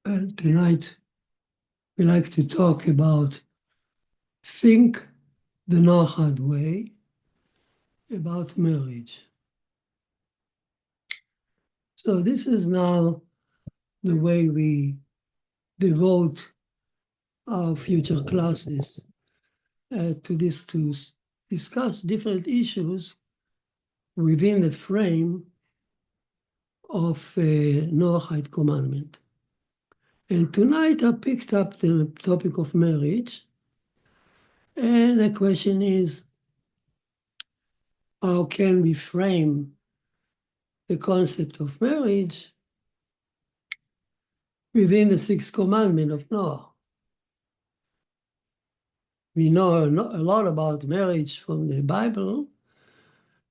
And tonight we like to talk about think the Noahide way about marriage. So this is now the way we devote our future classes to discuss different issues within the frame of Noahide commandment. And tonight I picked up the topic of marriage, and the question is, how can we frame the concept of marriage within the sixth commandment of Noah? We know a lot about marriage from the Bible.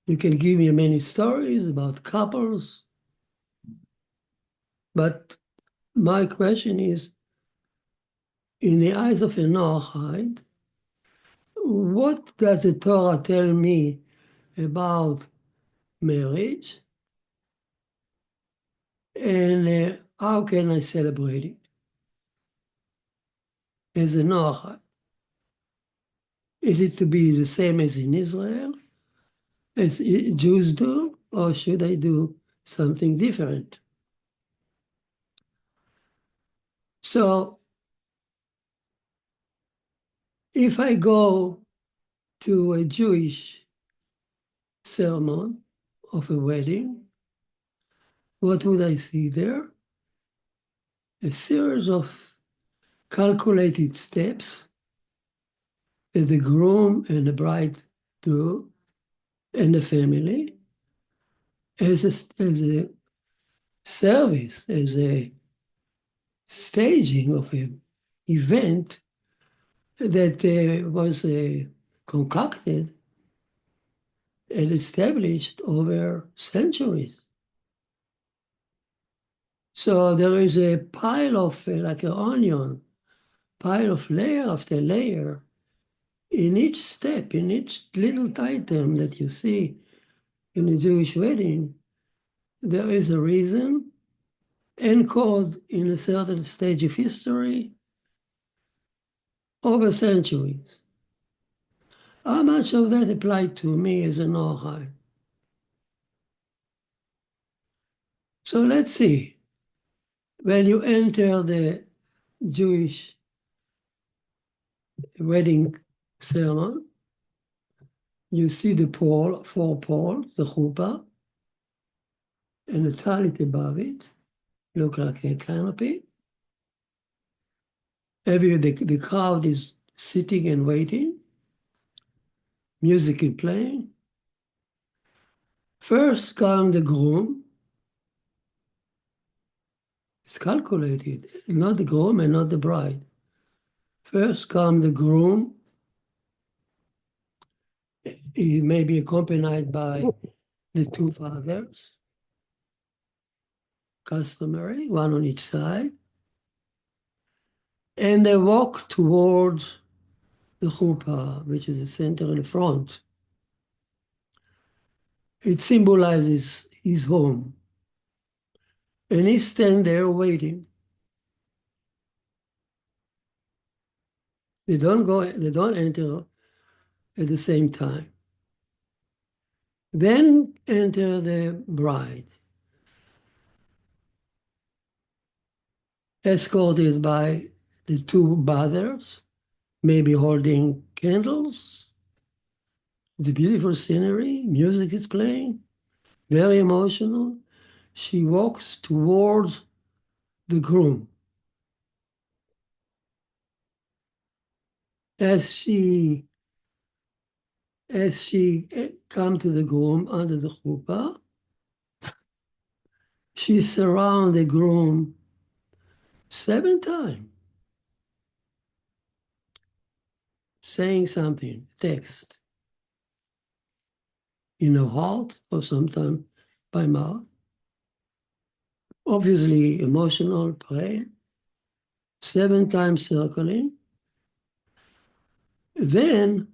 You can give me many stories about couples. But my question is, in the eyes of a Noahide, what does the Torah tell me about marriage? And how can I celebrate it as a Noahide? Is it to be the same as in Israel, as Jews do, or should I do something different? So if I go to a Jewish sermon of a wedding, what would I see there? A series of calculated steps that the groom and the bride do, and the family, as a service, as a staging of an event that was concocted and established over centuries. So there is a pile of, like an onion, pile of layer after layer in each step, in each little item that you see in a Jewish wedding. There is a reason encoded in a certain stage of history over centuries. How much of that applied to me as a Noahide? So let's see. When you enter the Jewish wedding ceremony, you see the pole, 4 poles, the chuppah, and the talit above it, look like a canopy. The crowd is sitting and waiting. Music is playing. First comes the groom. It's calculated, not the groom and not the bride. First comes the groom. He may be accompanied by the 2 fathers, customary, one on each side. And they walk towards the chuppah, which is the center in the front. It symbolizes his home. And he stands there waiting. They don't enter at the same time. Then enter the bride, escorted by the 2 brothers, maybe holding candles. It's a beautiful scenery, music is playing, very emotional. She walks towards the groom. As she comes to the groom under the chuppah, she surrounds the groom 7 times, saying something, text, in her heart or sometimes by mouth. Obviously emotional, prayer, 7 times circling. Then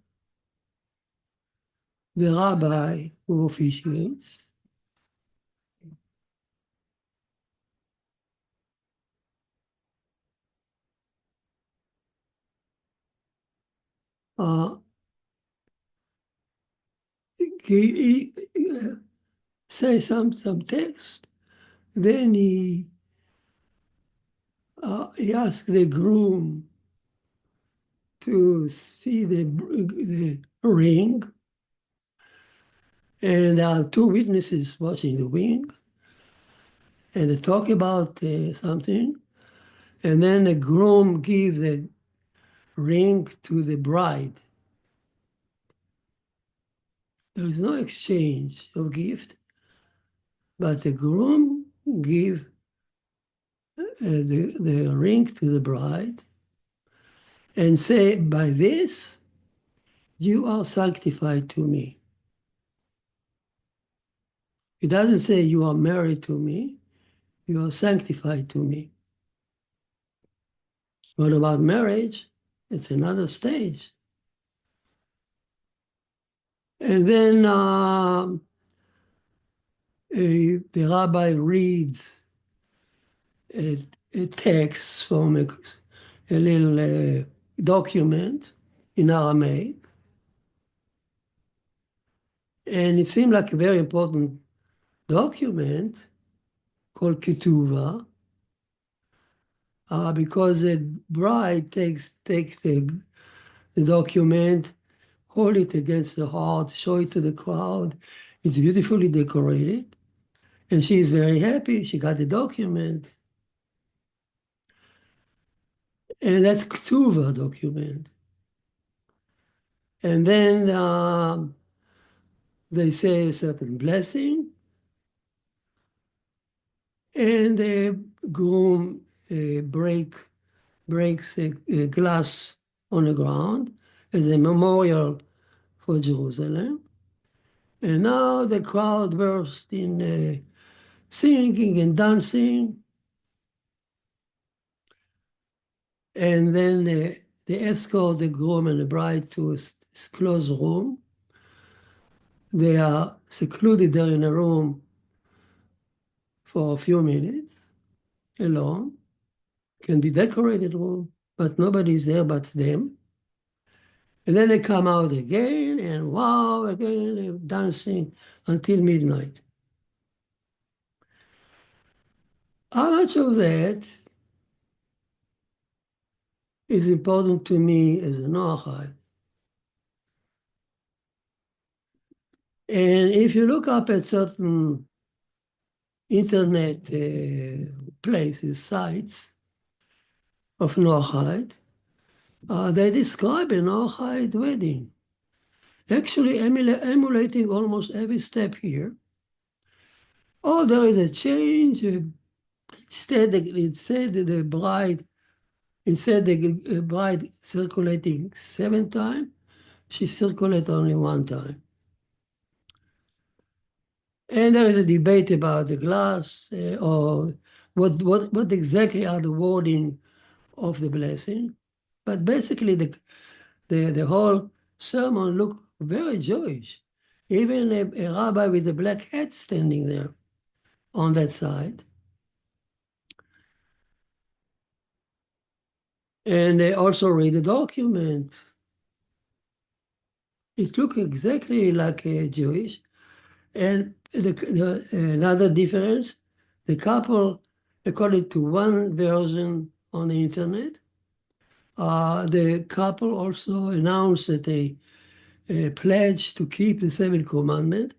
the rabbi who officiates he say some text, then he asked the groom to see the ring, and there are two witnesses watching the ring, and they talk about something, and then the groom give the ring to the bride. There is no exchange of gift, but the groom give the ring to the bride and say, by this, you are sanctified to me. It doesn't say you are married to me, you are sanctified to me. What about marriage? It's another stage. And then the rabbi reads a text from a little document in Aramaic. And it seemed like a very important document called ketuvah, because the bride takes the document, hold it against the heart, show it to the crowd. It's beautifully decorated. And she is very happy. She got the document. And that's ketuvah document. And then they say a certain blessing. And the groom breaks a glass on the ground as a memorial for Jerusalem. And now the crowd burst in singing and dancing. And then they escort the groom and the bride to a closed room. They are secluded there in a room for a few minutes, alone. Can be decorated room, but nobody's there but them. And then they come out again, and wow, again, they're dancing until midnight. How much of that is important to me as a Noahide? And if you look up at certain internet places, sites of Noahide, they describe a Noahide wedding, actually emulating almost every step here. Oh, there is a change. Instead, the bride circulating 7 times, she circulates only 1 time. And there is a debate about the glass, or what exactly are the wording of the blessing. But basically, the whole sermon looked very Jewish. Even a rabbi with a black hat standing there on that side. And they also read the document. It looked exactly like a Jewish. And another difference, the couple, according to one version on the internet, the couple also announced that they pledged to keep the 7th commandment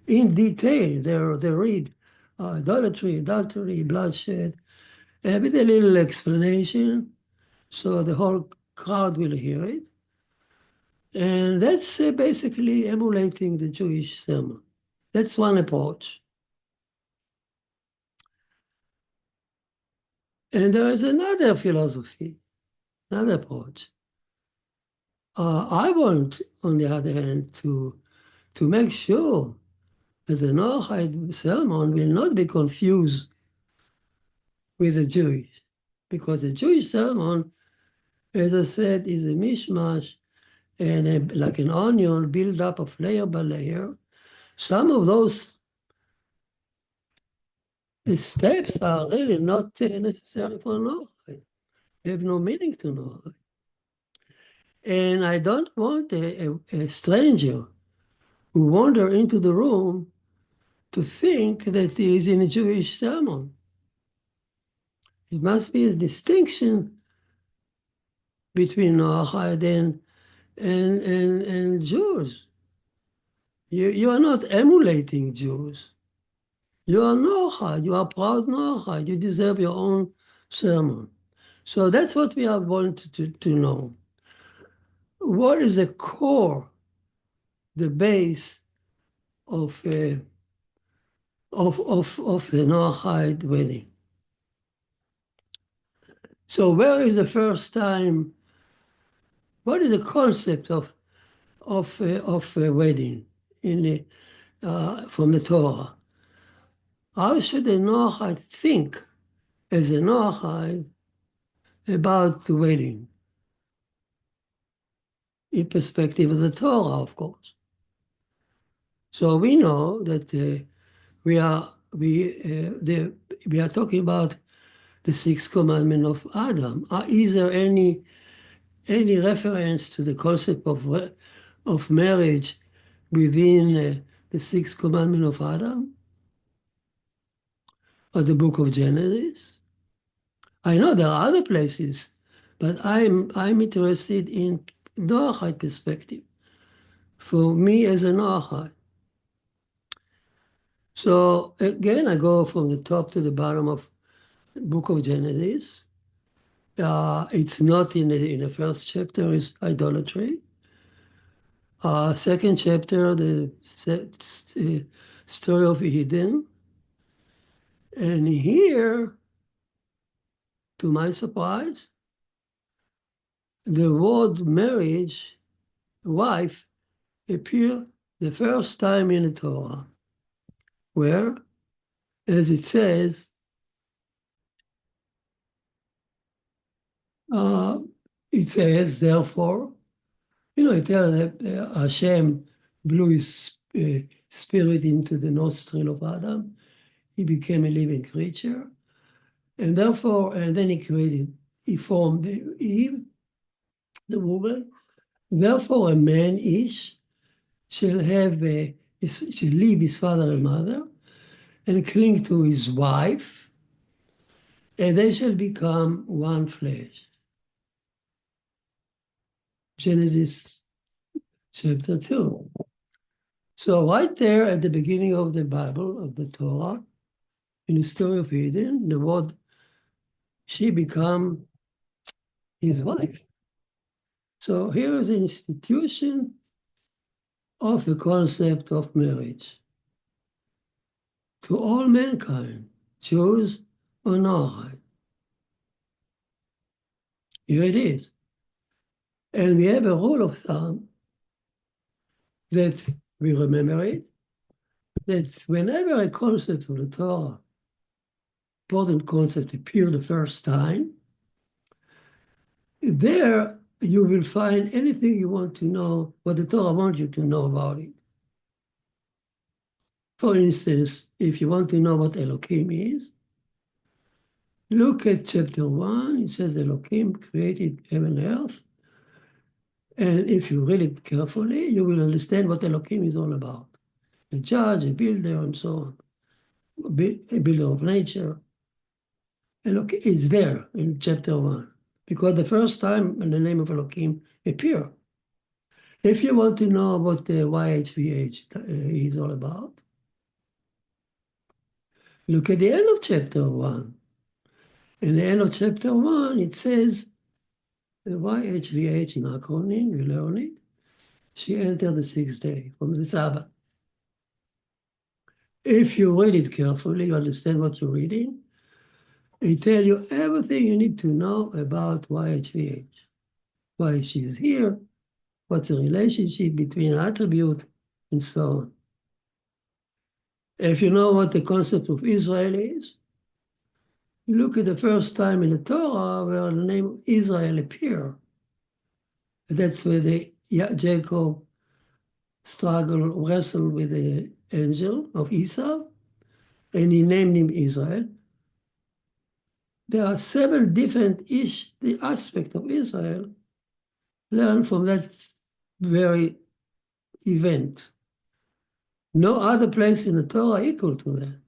in detail. They read idolatry, adultery, bloodshed, with a little explanation, so the whole crowd will hear it. And that's basically emulating the Jewish sermon. That's one approach. And there is another philosophy, another approach. I want, on the other hand, to make sure that the Noahide sermon will not be confused with the Jewish, because the Jewish sermon, as I said, is a mishmash and like an onion built up of layer by layer. Some of those steps are really not necessary for Noahide. They have no meaning to Noahide. And I don't want a stranger who wander into the room to think that he is in a Jewish sermon. It must be a distinction between Noahide and Jews. You are not emulating Jews. You are Noahide. You are proud Noahide. You deserve your own sermon. So that's what we are wanting to know. What is the core, the base of the Noahide wedding? So where is the first time? What is the concept of a wedding from the Torah? How should a Noahide think as a Noahide about the wedding? In perspective of the Torah, of course. So we know that we are talking about the sixth commandment of Adam. Is there any reference to the concept of marriage within the sixth commandment of Adam or the book of Genesis? I know there are other places, but I'm interested in Noahide perspective. For me as a Noahide. So again, I go from the top to the bottom of the book of Genesis. It's not in the first chapter is idolatry. Second chapter, the story of Eden. And here, to my surprise, the word marriage, wife, appear the first time in the Torah, where, as it says, therefore, it tells that Hashem blew his spirit into the nostril of Adam. He became a living creature. And therefore, and then he formed Eve, the woman. Therefore, a man shall leave his father and mother and cling to his wife, and they shall become one flesh. Genesis chapter 2. So right there at the beginning of the Bible, of the Torah, in the story of Eden, the word she become his wife. So here is an institution of the concept of marriage to all mankind, Jews or Noahide. Here it is. And we have a rule of thumb that we remember it, that whenever a concept of the Torah, important concept, appear the first time, there you will find anything you want to know, what the Torah wants you to know about it. For instance, if you want to know what Elohim is, look at chapter 1. It says Elohim created heaven and earth. And if you read it carefully, you will understand what Elohim is all about. A judge, a builder, and so on. A builder of nature. Elohim is there in chapter 1. Because the first time the name of Elohim appears. If you want to know what the YHVH is all about, look at the end of chapter 1. In the end of chapter 1, it says, the YHVH in acronym, you learn it. She entered the sixth day from the Sabbath. If you read it carefully, you understand what you're reading. It tells you everything you need to know about YHVH. Why she's here, what's the relationship between attribute, and so on. If you know what the concept of Israel is, look at the first time in the Torah where the name Israel appears. That's where Jacob wrestled with the angel of Esau, and he named him Israel. There are seven different aspects of Israel learn from that very event. No other place in the Torah equal to that.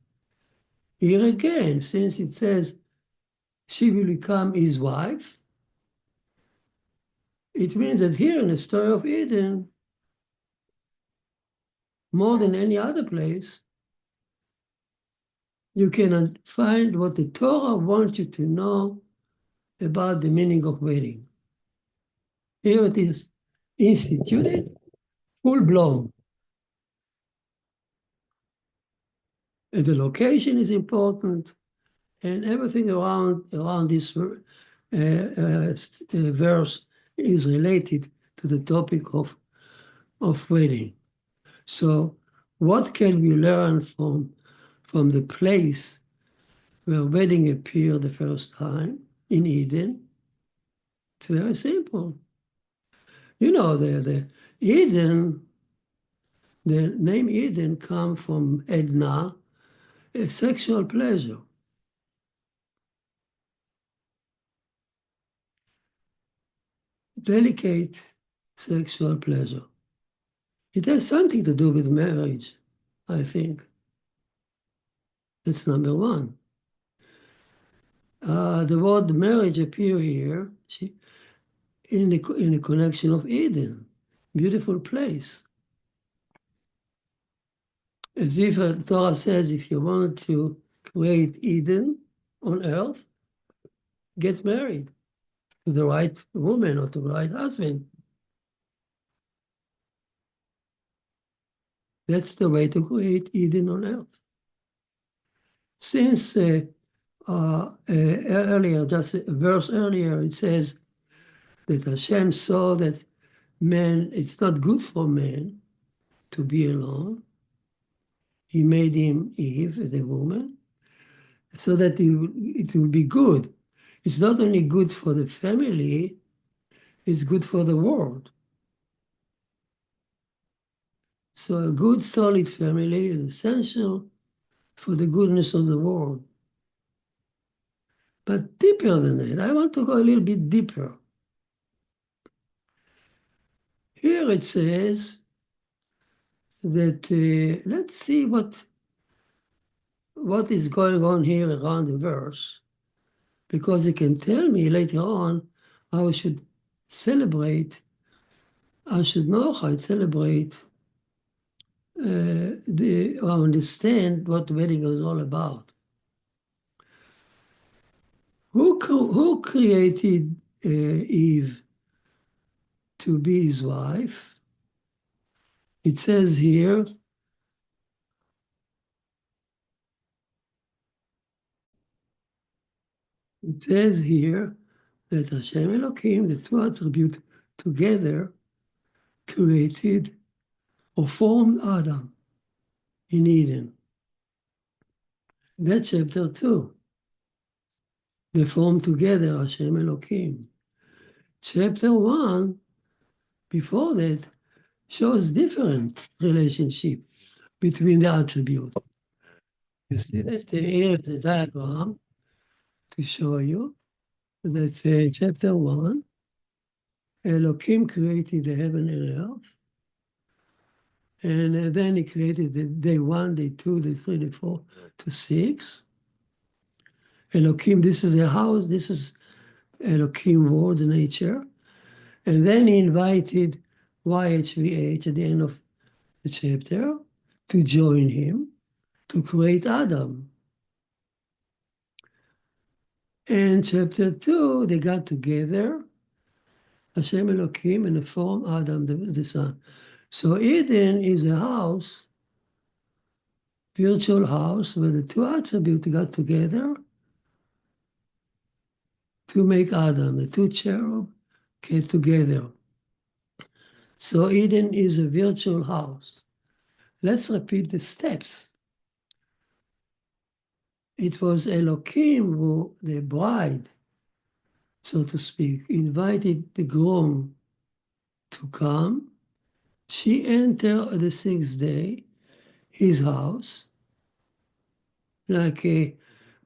Here again, since it says she will become his wife, it means that here in the story of Eden, more than any other place, you can find what the Torah wants you to know about the meaning of wedding. Here it is instituted, full-blown. And the location is important, and everything around this verse is related to the topic of wedding. So what can we learn from the place where wedding appeared the first time in Eden? It's very simple. You know, the Eden, the name Eden comes from Edna, a sexual pleasure. Delicate sexual pleasure. It has something to do with marriage, I think. That's number one. The word marriage appears here in the connection of Eden, beautiful place. As if the Torah says, if you want to create Eden on earth, get married to the right woman or to the right husband. That's the way to create Eden on earth. Since earlier, just a verse earlier, it says that Hashem saw that man, it's not good for man to be alone. He made him Eve, the woman, so that it will be good. It's not only good for the family, it's good for the world. So a good, solid family is essential for the goodness of the world. But deeper than that, I want to go a little bit deeper. Here it says that, let's see what is going on here around the verse, because it can tell me later on how I should celebrate, Noahide celebrate or understand what the wedding is all about. Who created Eve to be his wife? It says here, that Hashem Elohim, the two attributes together, created or formed Adam in Eden. That's chapter 2. They formed together Hashem Elohim. Chapter 1, before that, shows different relationship between the attributes. You see that here the diagram to show you. That's chapter 1. Elohim created the heaven and earth. And then he created the day 1, day 2, day 3, day 4 to 6. Elohim, this is a house, this is Elohim world, nature. And then he invited YHVH at the end of the chapter to join him to create Adam. And chapter 2, they got together, Hashem Elohim, and they formed Adam, the son. So Eden is a house, virtual house, where the two attributes got together to make Adam. The two cherub came together. So Eden is a virtual house. Let's repeat the steps. It was Elohim who, the bride, so to speak, invited the groom to come. She entered the 6th day, his house, like a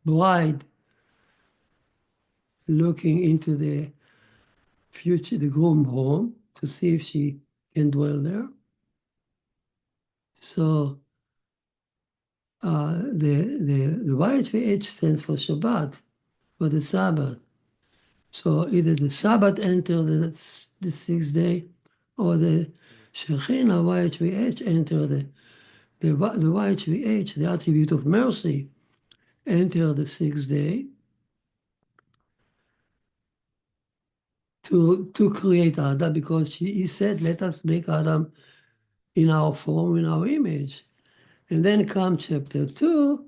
bride looking into the future, the groom home. to see if she can dwell there. So the YHVH stands for Shabbat, for the Sabbath. So either the Sabbath enter the sixth day, or the Shekhinah YHVH enter the YHVH, the attribute of mercy, enter the sixth day to create Adam, because he said, let us make Adam in our form, in our image. And then come chapter 2,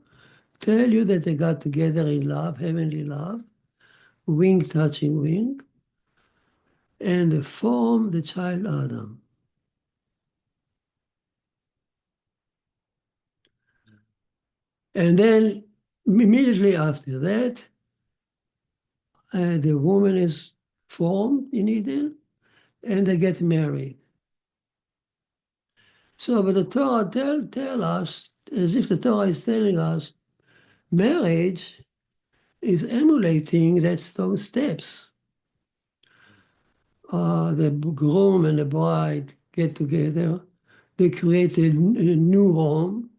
tell you that they got together in love, heavenly love, wing touching wing, and they form the child Adam. And then immediately after that, the woman is formed in Eden, and they get married. So, but the Torah tell us, as if the Torah is telling us, marriage is emulating those steps. The groom and the bride get together. They create a new home,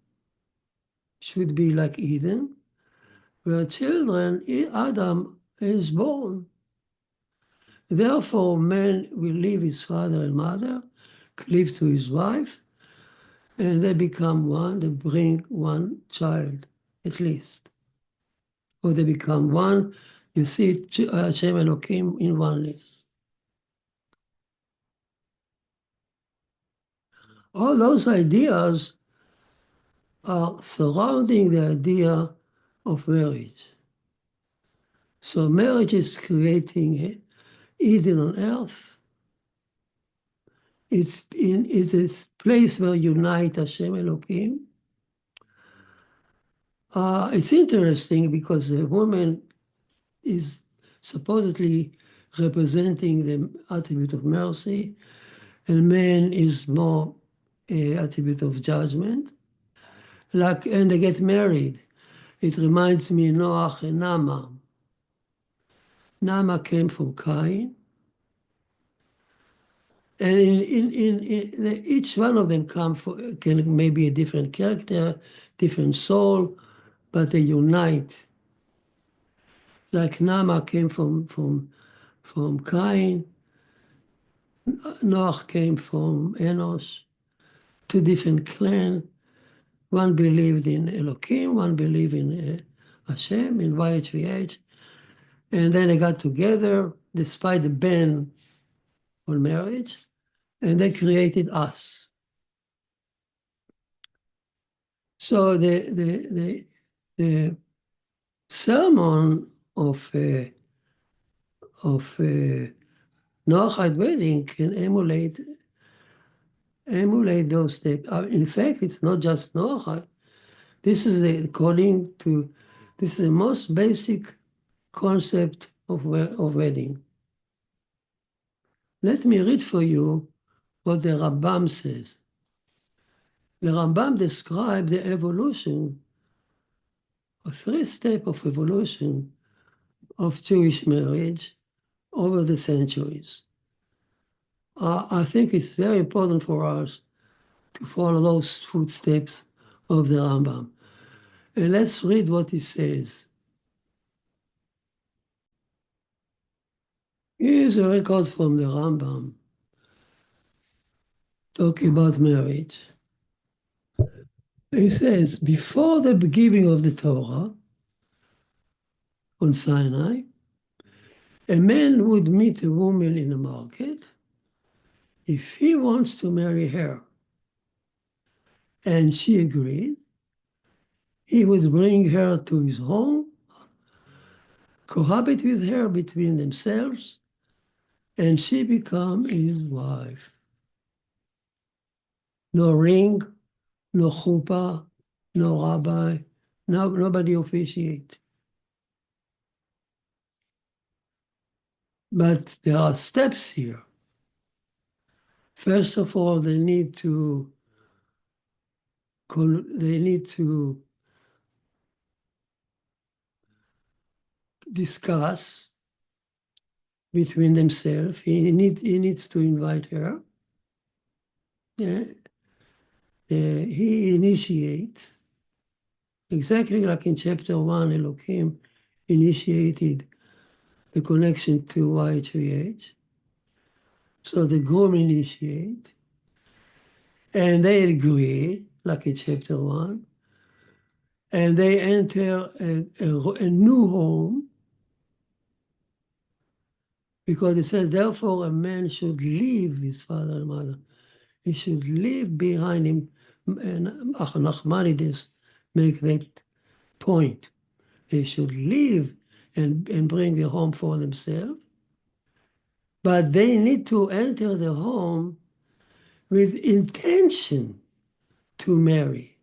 should be like Eden, where children, Adam is born. Therefore, man will leave his father and mother, cleave to his wife, and they become one. They bring one child, at least. Or they become one. You see Hashem Elohim in oneness. All those ideas are surrounding the idea of marriage. So marriage is creating Eden on earth. It is place where unite Hashem Elohim. It's interesting because the woman is supposedly representing the attribute of mercy, and man is more attribute of judgment. And they get married. It reminds me of Noach and Nama. Nama came from Cain. And each one of them can maybe a different character, different soul, but they unite. Like Nama came from Cain, Noach came from Enosh, two different clans. One believed in Elohim, one believed in Hashem, in YHVH. And then they got together despite the ban on marriage, and they created us. So the sermon of Noahide wedding can emulate those steps. In fact, it's not just Noahide. This is the most basic concept of wedding. Let me read for you what the Rambam says. The Rambam describes the evolution, a three-step of evolution of Jewish marriage over the centuries. I think it's very important for us to follow those footsteps of the Rambam. And let's read what he says. Here's a record from the Rambam talking about marriage. He says, before the giving of the Torah on Sinai, a man would meet a woman in the market. If he wants to marry her and she agreed, he would bring her to his home, cohabit with her between themselves, and she become his wife. No ring, no chuppah, no rabbi, nobody officiate. But there are steps here. First of all, they need to discuss between themselves. He needs to invite her. Yeah. He initiates, exactly like in chapter 1, Elohim initiated the connection to YHVH. So the groom initiate, and they agree, like in chapter 1, and they enter a new home, because it says, therefore a man should leave his father and mother. He should leave behind him, and Nachmanides make that point. They should leave and bring a home for themselves, but they need to enter the home with intention to marry.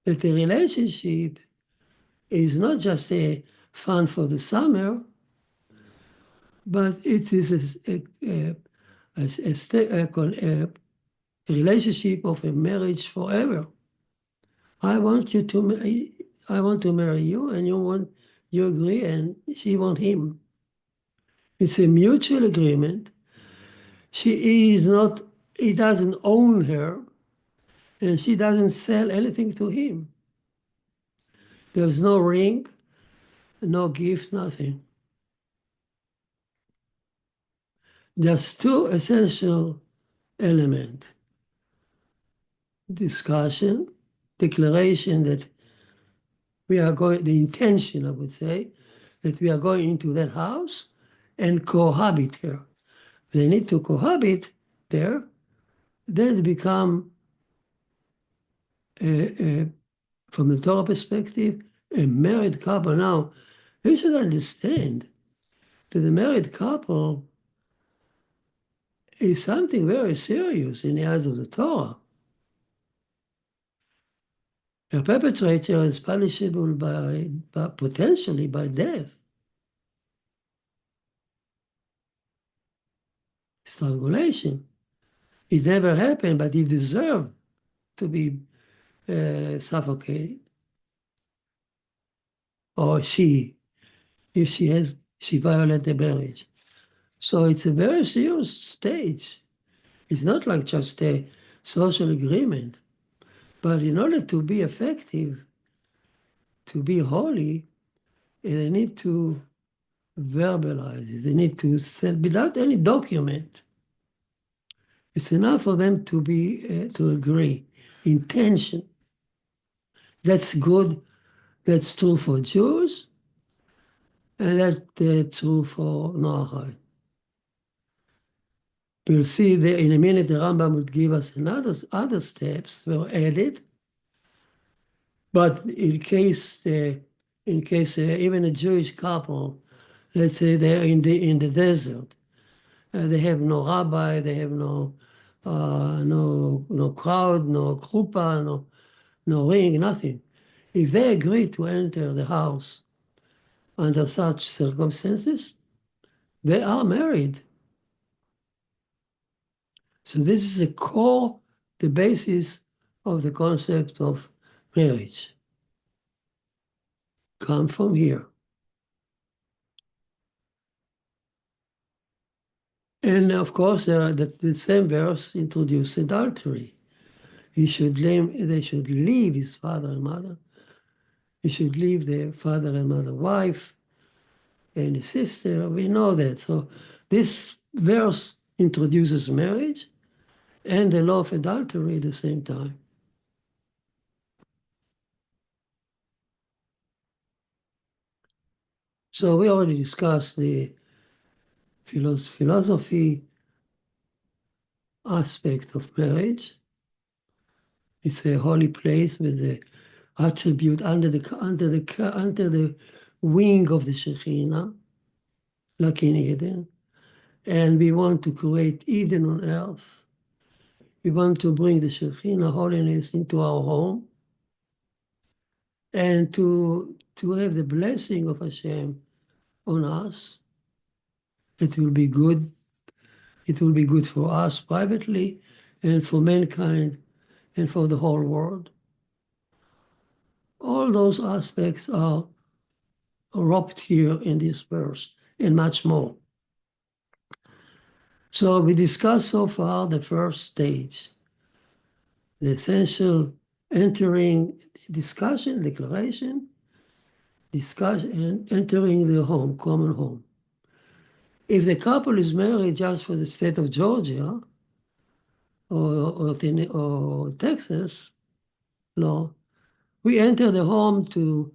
That the relationship is not just a fun for the summer, but it is a relationship of a marriage forever. I want to marry you, and you agree, and she want him. It's a mutual agreement. He doesn't own her, and she doesn't sell anything to him. There's no ring, no gift, nothing. Just two essential elements. Discussion, declaration that the intention, I would say, that we are going into that house and cohabit here. They need to cohabit there, then become, from the Torah perspective, a married couple. Now, you should understand that the married couple is something very serious in the eyes of the Torah. A perpetrator is punishable potentially by death, strangulation. It never happened, but he deserved to be suffocated. Or if she violated the marriage. So it's a very serious stage. It's not like just a social agreement. But in order to be effective, to be holy, they need to verbalize it. They need to say, without any document. It's enough for them to agree. Intention. That's good. That's true for Jews, and that's true for Noahide. We'll see there in a minute. The Rambam would give us other steps were added, but in case even a Jewish couple, let's say they're in the desert, they have no rabbi, they have no crowd, no chuppah, no ring, nothing. If they agree to enter the house under such circumstances, they are married. So this is the basis of the concept of marriage. Come from here. And of course, the same verse introduces adultery. They should leave his father and mother. He should leave their father and mother wife and his sister. We know that. So this verse introduces marriage and the law of adultery at the same time. So we already discussed the philosophy aspect of marriage. It's a holy place with the attribute under the wing of the Shekhinah, like in Eden. And we want to create Eden on earth. We want to bring the Shekhinah holiness into our home and to have the blessing of Hashem on us. It will be good. It will be good for us privately and for mankind and for the whole world. All those aspects are wrapped here in this verse. and much more. So we discussed so far the first stage, the essential entering discussion, declaration, discussion, and entering the home, common home. If the couple is married just for the state of Georgia or Texas law, we enter the home to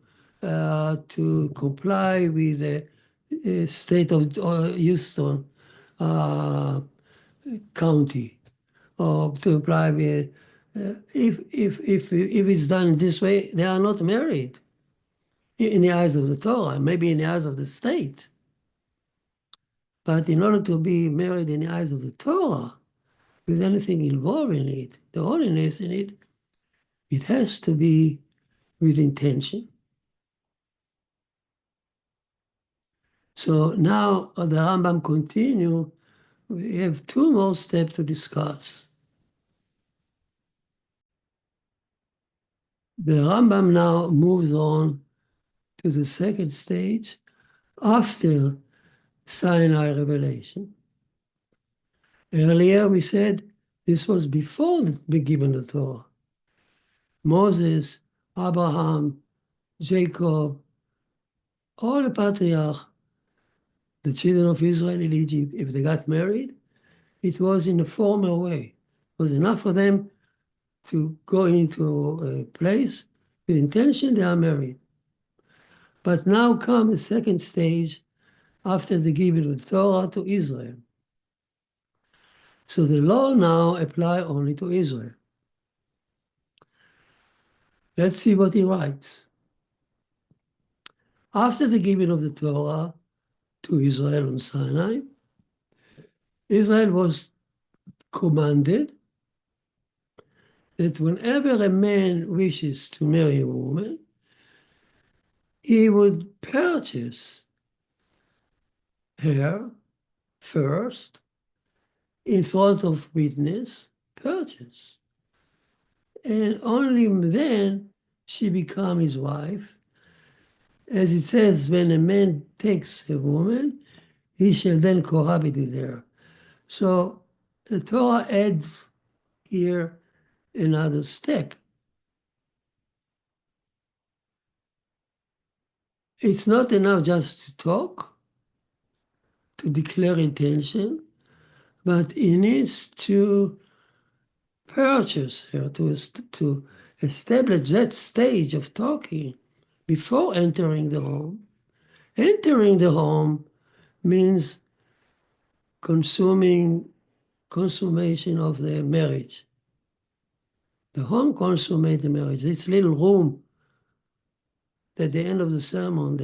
comply with the state of Houston county, or to apply with. If it's done this way, they are not married in the eyes of the Torah, maybe in the eyes of the state. But in order to be married in the eyes of the Torah, with anything involved in it, the holiness in it, it has to be with intention. So now the Rambam continue. We have two more steps to discuss. The Rambam now moves on to the second stage after Sinai revelation. Earlier we said this was before the given the Torah. Moses, Abraham, Jacob, all the patriarchs, the children of Israel in Egypt, if they got married, it was in a formal way. It was enough for them to go into a place with intention they are married. But now comes the second stage after the giving of Torah to Israel. So the law now apply only to Israel. Let's see what he writes. After the giving of the Torah to Israel on Sinai, Israel was commanded that whenever a man wishes to marry a woman, he would purchase her first in front of witness, purchase. And only then she becomes his wife. As it says, when a man takes a woman, he shall then cohabit with her. So the Torah adds here another step. It's not enough just to talk, to declare intention, but he needs to purchase her, to establish that stage of talking before entering the home. Entering the home means consummation of the marriage. The home consummate the marriage. This little room at the end of the sermon,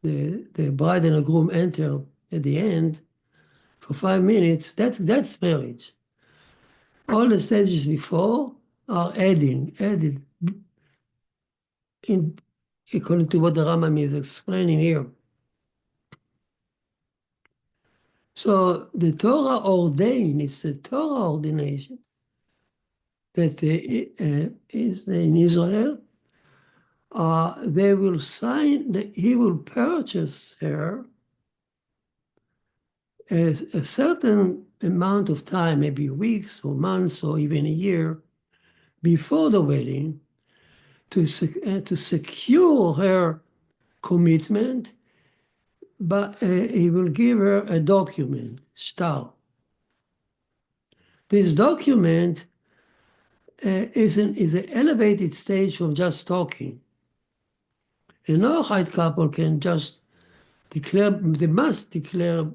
the bride and the groom enter at the end for 5 minutes, that's marriage. All the stages before are added in according to what the Rambam is explaining here. So the Torah ordained, it's the Torah ordination that is in Israel, they will sign, he will purchase her a certain amount of time, maybe weeks or months or even a year before the wedding, to secure her commitment, but he will give her a document, star. This document is an elevated stage from just talking. A Noahide couple can just declare, they must declare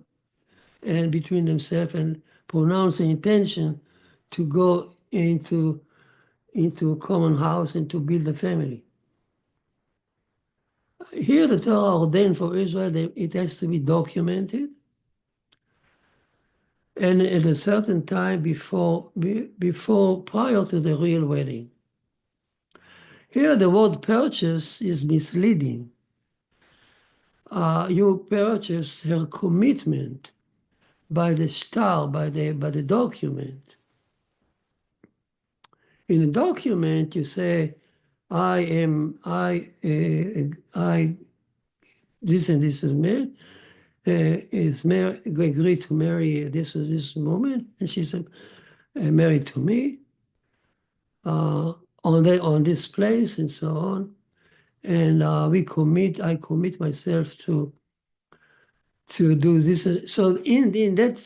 and between themselves and pronounce the intention to go into a common house and to build a family. Here the Torah ordained for Israel, it has to be documented, and at a certain time before prior to the real wedding. Here the word purchase is misleading. You purchase her commitment by the star, by the document. In a document, you say, this and this is me, agreed to marry this woman, and she's married to me on this place and so on. And I commit myself to do this. So in that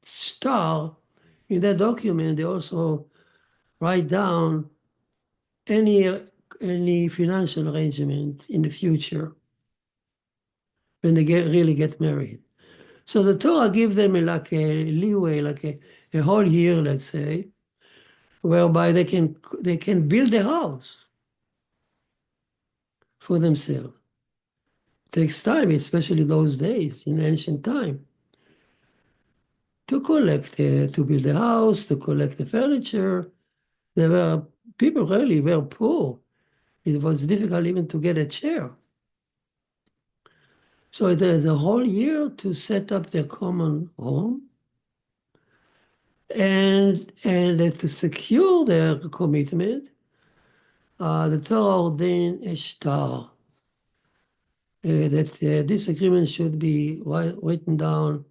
star, in that document, they also write down any financial arrangement in the future when they really get married. So the Torah gives them like a leeway, like a whole year, let's say, whereby they can build a house for themselves. It takes time, especially those days in ancient time, to build a house, to collect the furniture. People really were poor. It was difficult even to get a chair. So there's a whole year to set up their common home and to secure their commitment. The Torah ordained a star that this agreement should be written down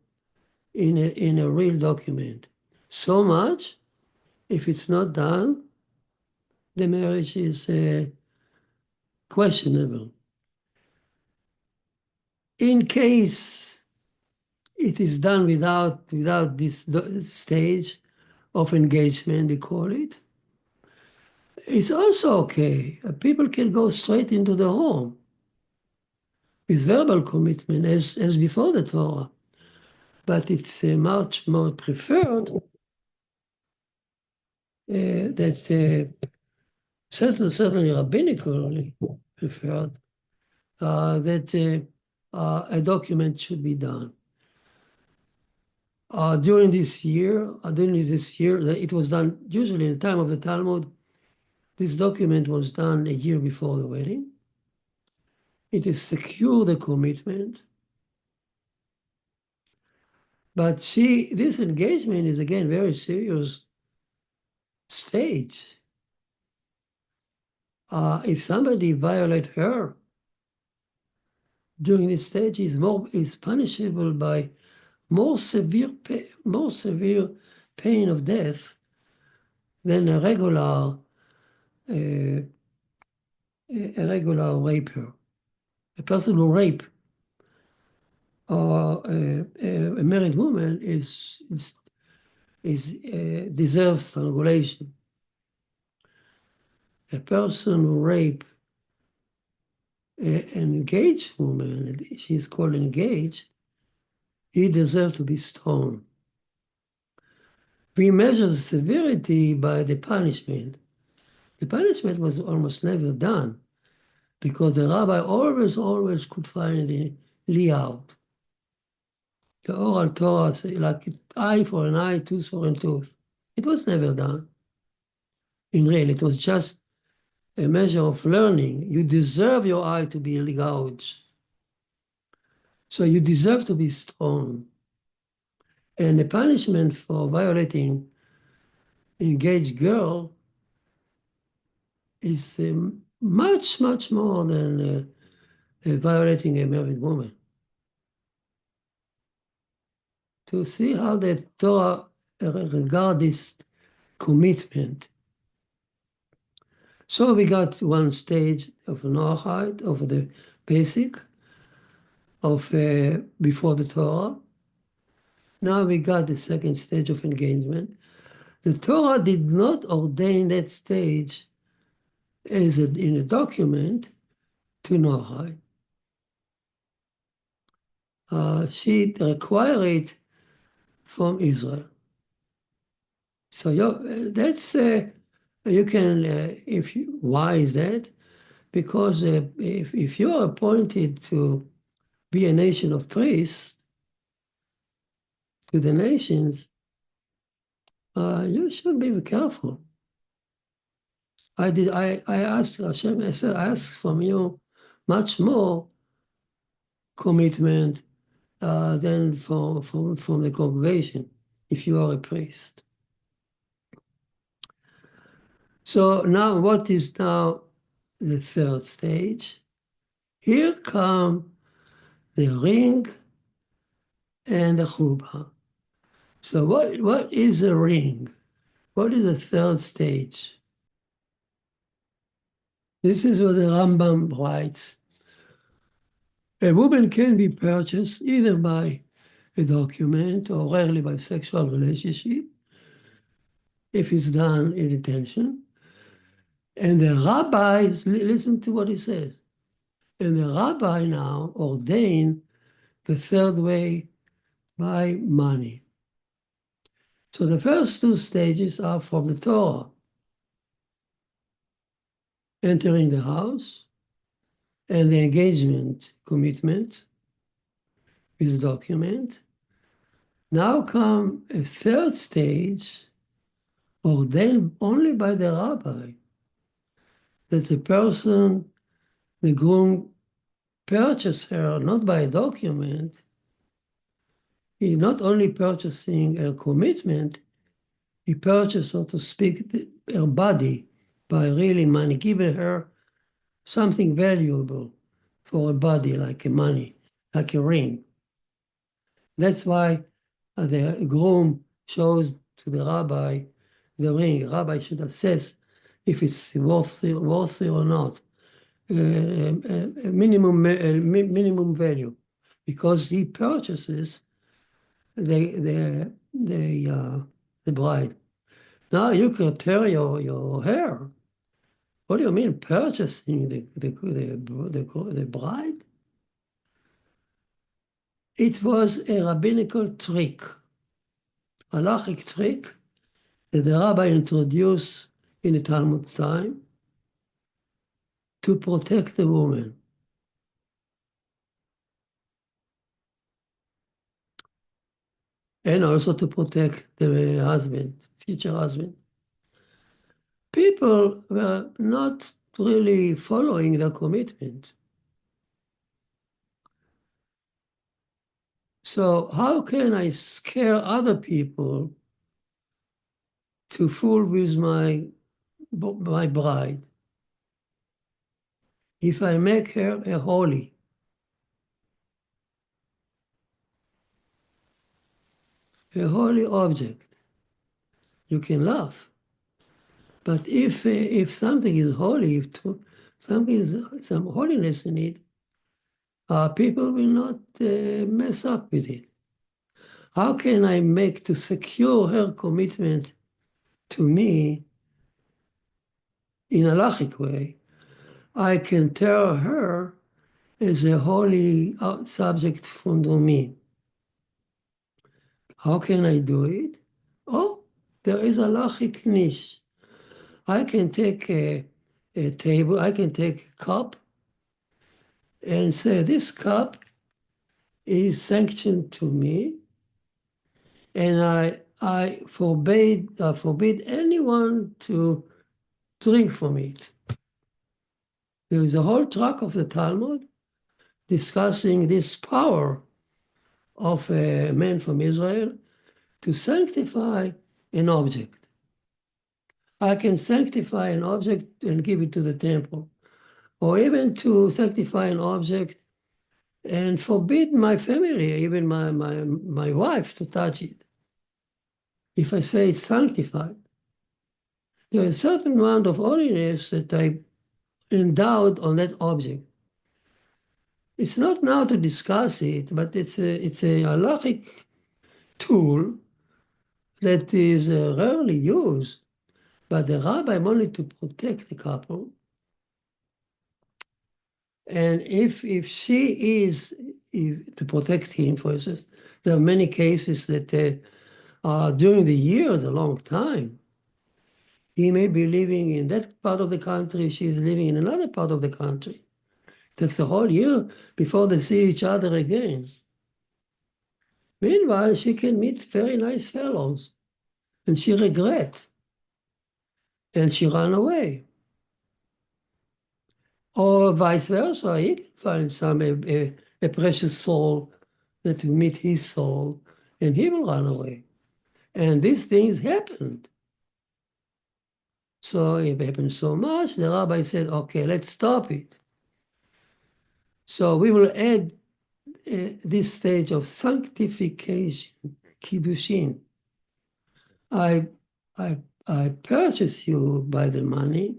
in a real document. So much, if it's not done, the marriage is questionable. In case it is done without this stage of engagement, we call it, it's also okay. People can go straight into the home with verbal commitment as before the Torah. But it's much more preferred that certainly rabbinically preferred that a document should be done. During this year, it was done usually in the time of the Talmud. This document was done a year before the wedding. It is secure the commitment. But this engagement is again very serious stage. If somebody violates her during this stage, is punishable by more severe pain of death than a regular raper. A person who rape or a married woman deserves strangulation. A person who rape an engaged woman, she's called engaged, he deserves to be stoned. We measure the severity by the punishment. The punishment was almost never done because the rabbi always could find a lee out. The oral Torah, like eye for an eye, tooth for a tooth. It was never done. In real, it was just a measure of learning. You deserve your eye to be gouged. So you deserve to be stoned. And the punishment for violating engaged girl is much more than violating a married woman. To see how the Torah regard this commitment. So we got one stage of Noahide, of the basic of before the Torah. Now we got the second stage of engagement. The Torah did not ordain that stage in a document to Noahide. She required it from Israel. So that's you can why is that? Because if you are appointed to be a nation of priests to the nations, you should be careful. I asked Hashem, I said, I ask from you much more commitment than from the congregation if you are a priest. So now what is now the third stage? Here come the ring and a chuppah. So what is a ring? What is the third stage? This is what the Rambam writes. A woman can be purchased either by a document or rarely by sexual relationship, if it's done in intention. And the rabbi, listen to what he says. And the rabbi now ordained the third way by money. So the first two stages are from the Torah. Entering the house and the engagement commitment with the document. Now come a third stage ordained only by the rabbi, that the person, the groom, purchased her not by a document. He not only purchasing her commitment, he purchased, so to speak, her body by really money, giving her something valuable for a body, like a money, like a ring. That's why the groom shows to the rabbi the ring. The rabbi should assess if it's worthy or not. Minimum value, because he purchases the bride. Now you can tear your hair. What do you mean purchasing the bride? It was a rabbinical trick, halachic trick that the rabbi introduced in the Talmud time to protect the woman. And also to protect the husband, future husband. People were not really following the commitment. So how can I scare other people to fool with my bride if I make her a holy object? You can laugh. But if something is holy, if something is some holiness in it, people will not mess up with it. How can I make to secure her commitment to me in a halachic way? I can tell her as a holy subject from me. How can I do it? Oh, there is a halachic niche. I can take a table, I can take a cup and say, this cup is sanctioned to me, and I forbid anyone to drink from it. There is a whole track of the Talmud discussing this power of a man from Israel to sanctify an object. I can sanctify an object and give it to the temple, or even to sanctify an object and forbid my family, even my wife, to touch it. If I say it's sanctified, there is a certain amount of holiness that I endowed on that object. It's not now to discuss it, but it's a halachic tool that is rarely used. But the rabbi wanted to protect the couple. And if she is, to protect him, for instance, there are many cases that during the years, a long time, he may be living in that part of the country, she is living in another part of the country. It takes a whole year before they see each other again. Meanwhile, she can meet very nice fellows, and she regrets, and she run away. Or vice versa, he can find a precious soul that will meet his soul, and he will run away. And these things happened. So it happened so much, the rabbi said, okay, let's stop it. So we will add this stage of sanctification, kiddushin. I purchase you by the money.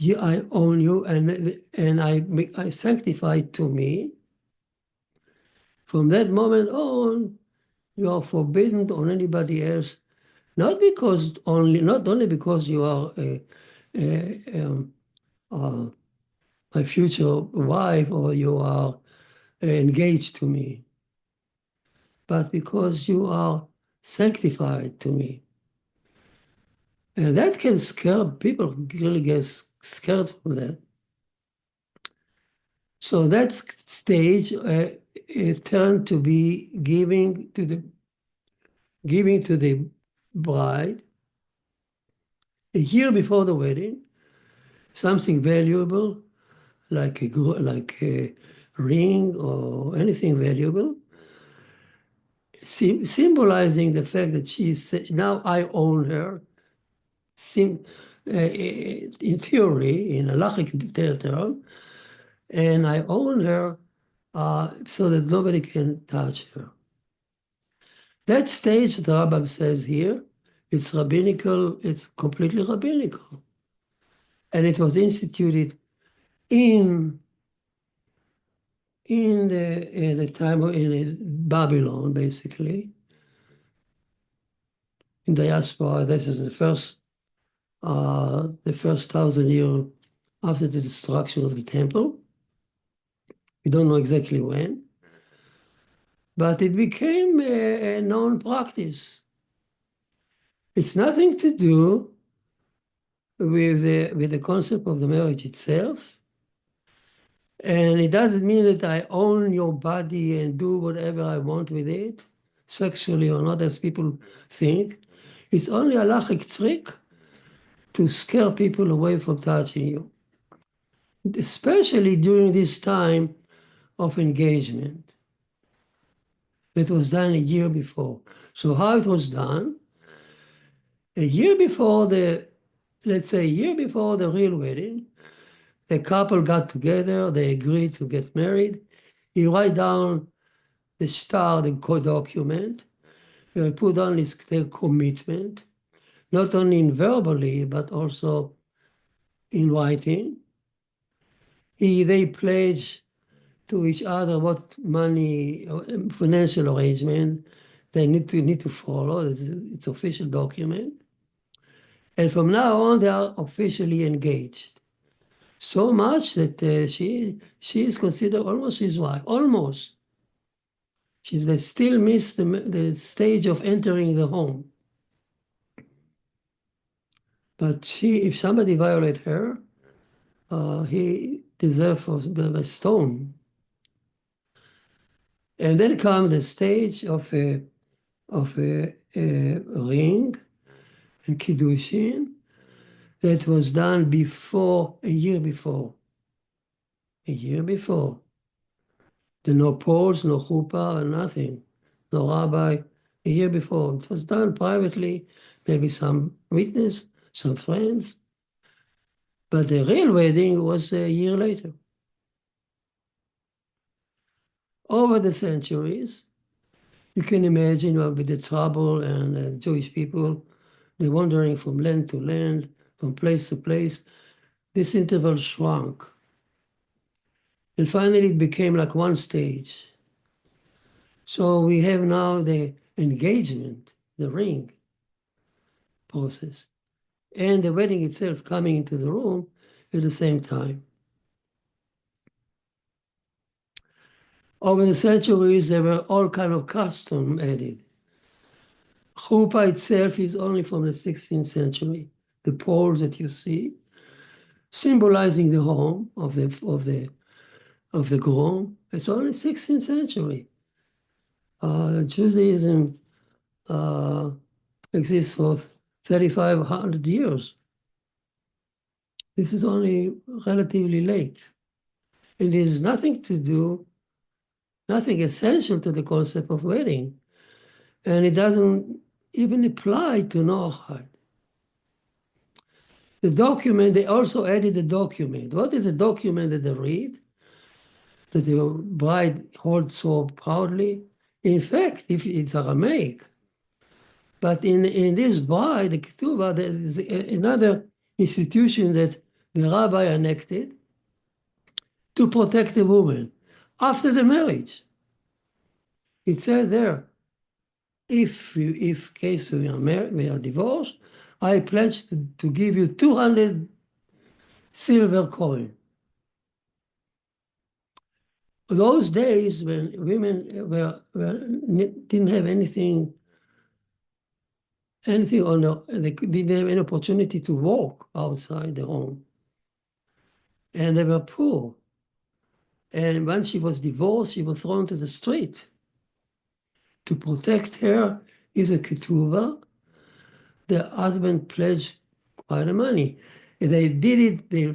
I own you, and I sanctify to me. From that moment on, you are forbidden on anybody else, not only because you are my future wife or you are engaged to me, but because you are sanctified to me. And that can scare people, really get scared from that. So that stage it turned to be giving to the bride a year before the wedding something valuable like a ring or anything valuable, symbolizing the fact that now I own her. In theory, in halachic term, and I own her so that nobody can touch her. That stage, the Rabbi says here, it's rabbinical, it's completely rabbinical. And it was instituted in the time in Babylon, basically. In diaspora, this is the first 1,000 years after the destruction of the temple. We don't know exactly when, but it became a known practice. It's nothing to do with the concept of the marriage itself. And it doesn't mean that I own your body and do whatever I want with it, sexually or not, as people think. It's only a halachic trick to scare people away from touching you, especially during this time of engagement. That was done a year before. So how it was done? Let's say a year before the real wedding, the couple got together, they agreed to get married. You write down the star, the document. You put on their commitment, not only in verbally, but also in writing. They pledge to each other what money, financial arrangement they need to follow. It's official document. And from now on, they are officially engaged. So much that she is considered almost his wife, almost. They still miss the stage of entering the home. But if somebody violates her, he deserves a stone. And then comes the stage of a ring and kiddushin that was done a year before. A year before. There no poles, no chuppah, nothing. No rabbi. A year before. It was done privately, maybe some witness, some friends. But the real wedding was a year later. Over the centuries, you can imagine with the trouble and Jewish people, they're wandering from land to land, from place to place. This interval shrunk. And finally, it became like one stage. So we have now the engagement, the ring process, and the wedding itself coming into the room at the same time. Over the centuries, there were all kinds of customs added. Chuppah itself is only from the 16th century. The poles that you see, symbolizing the home of the groom, it's only 16th century. Judaism exists for 3,500 years. This is only relatively late. And it has nothing essential to the concept of wedding. And it doesn't even apply to Noahide. The document, they also added a document. What is a document that they read? that the bride holds so proudly. In fact, if it's Aramaic, but in this bride, the ketubah, there is another institution that the rabbi enacted to protect the woman after the marriage. It said there, if case we are married, we are divorced, I pledge to give you 200 silver coin. Those days when women didn't have anything on they didn't have any opportunity to walk outside the home. And they were poor. And once she was divorced, she was thrown to the street. To protect her is a ketubah. The husband pledged quite a money. And they did it, the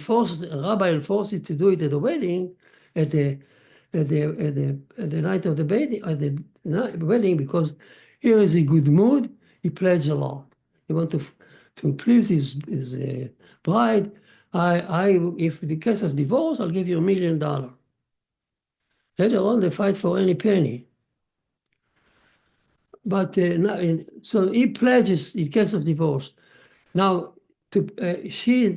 rabbi enforced it to do it at the wedding, at the night of the wedding, because here is a good mood, he pledged a lot. He wanted to please his bride. If in the case of divorce, I'll give you $1 million. Later on, they fight for any penny. But so he pledges in case of divorce. Now, to show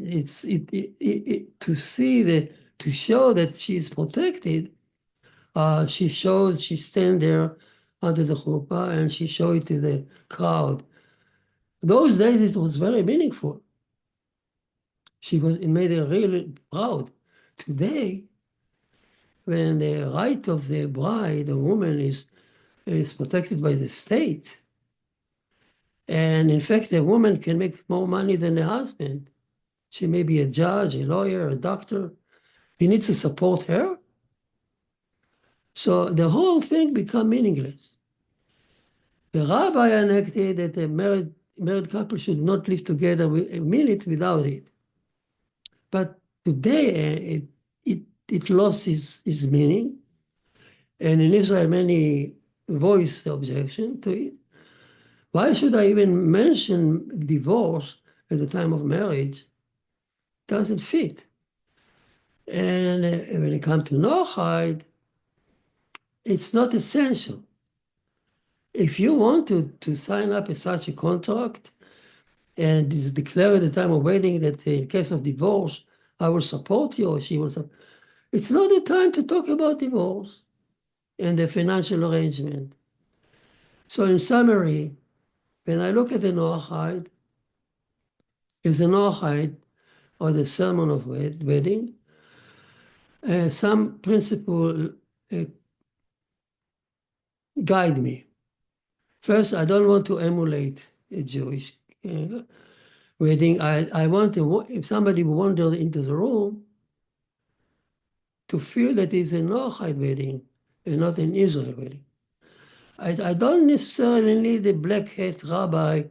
that she is protected, she stands there under the chuppah and she showed it to the crowd. Those days it was very meaningful. It made her really proud. Today, when the right of the bride, the woman is protected by the state, and in fact, a woman can make more money than the husband. She may be a judge, a lawyer, a doctor. He needs to support her. So the whole thing become meaningless. The rabbi enacted that a married couple should not live together a minute without it. But today, it lost its meaning. And in Israel, many voice objection to it. Why should I even mention divorce at the time of marriage? Doesn't fit. And when it comes to Noahide, it's not essential. If you want to sign up such a contract and it's declared at the time of wedding that in case of divorce, I will support you or she will support, it's not the time to talk about divorce and the financial arrangement. So in summary, when I look at the Noahide, is the Noahide or the sermon of wedding, some principle guide me. First, I don't want to emulate a Jewish wedding. I want to, if somebody wandered into the room, to feel that it's a Noahide wedding and not an Israel wedding. I don't necessarily need a black hat rabbi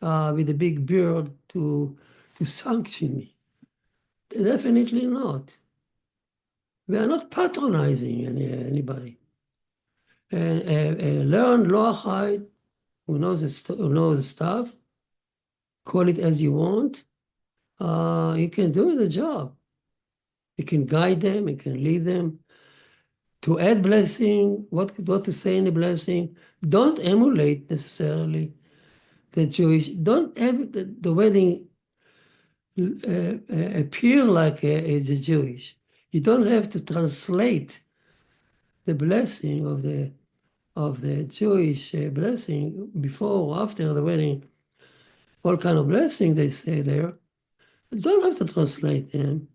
with a big beard to sanction me. Definitely not. We are not patronizing anybody. Learn Noahide, who knows the stuff, call it as you want. You can do the job. You can guide them, you can lead them. To add blessing, what to say in the blessing. Don't emulate necessarily the Jewish. Don't have the wedding appear like the Jewish. You don't have to translate the blessing of the Jewish blessing before or after the wedding. All kind of blessing they say there. You don't have to translate them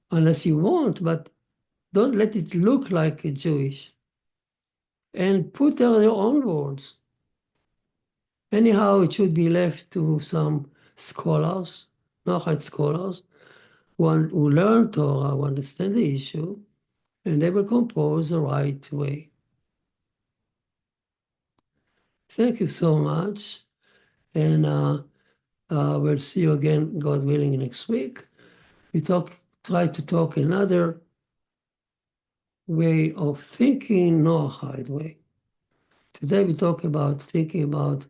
unless you want, but don't let it look like a Jewish. And put there your own words. Anyhow, it should be left to some scholars, Noahide scholars, who learn Torah, who understand the issue, and they will compose the right way. Thank you so much. And we'll see you again, God willing, next week. We try to talk another way of thinking, Noahide way. Today we talk about thinking about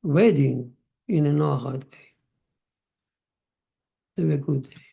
wedding in a Noahide way. Have a good day.